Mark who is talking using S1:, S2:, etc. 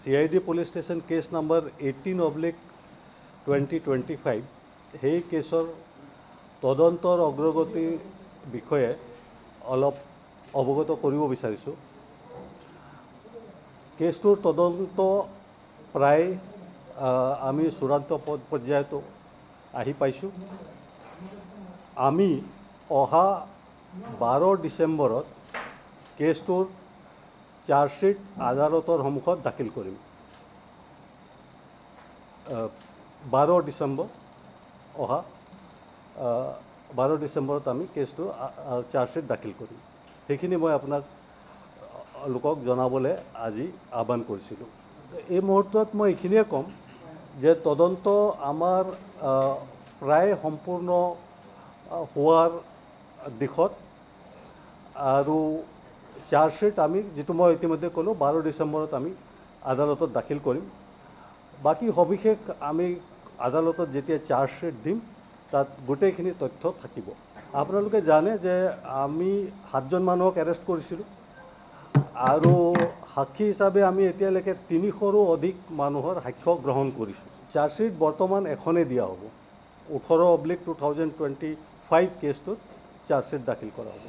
S1: CID police station case number 18/2025 সেই কেছৰ তদন্তৰ অগ্ৰগতিৰ বিষয়ে অলপ অৱগত কৰিব বিচাৰিছোঁ। কেছটোৰ তদন্ত প্ৰায় আমি চূড়ান্ত পৰ্যায়তো আহি পাইছোঁ। আমি অহা 12 ডিচেম্বৰত কেছটোৰ চাৰ্জশ্বিট আদালতৰ সন্মুখত দাখিল কৰিম। 12 ডিচেম্বৰ অহা 12 ডিচেম্বৰত আমি কেছটোৰ চাৰ্জশ্বিট দাখিল কৰিম। সেইখিনি মই আপোনাক লোকক জনাবলৈ আজি আহ্বান কৰিছিলোঁ। এই মুহূৰ্তত মই এইখিনিয়ে ক'ম যে তদন্ত আমাৰ প্ৰায় সম্পূৰ্ণ হোৱাৰ দিশত আৰু চাৰ্জশ্বিট আমি যিটো মই ইতিমধ্যে ক'লোঁ 12 ডিচেম্বৰত আমি আদালতত দাখিল কৰিম। বাকী সবিশেষ আমি আদালতত যেতিয়া চাৰ্জশ্বিট দিম তাত গোটেইখিনি তথ্য থাকিব। আপোনালোকে জানে যে আমি 7জন মানুহক এৰেষ্ট কৰিছিলোঁ আৰু সাক্ষী হিচাপে আমি এতিয়ালৈকে 300ৰো অধিক মানুহৰ সাক্ষ্য গ্ৰহণ কৰিছোঁ। চাৰ্জশ্বিট বৰ্তমান এখনেই দিয়া হ'ব। 18/2025 কেছটোত চাৰ্জশ্বিট দাখিল কৰা হ'ব।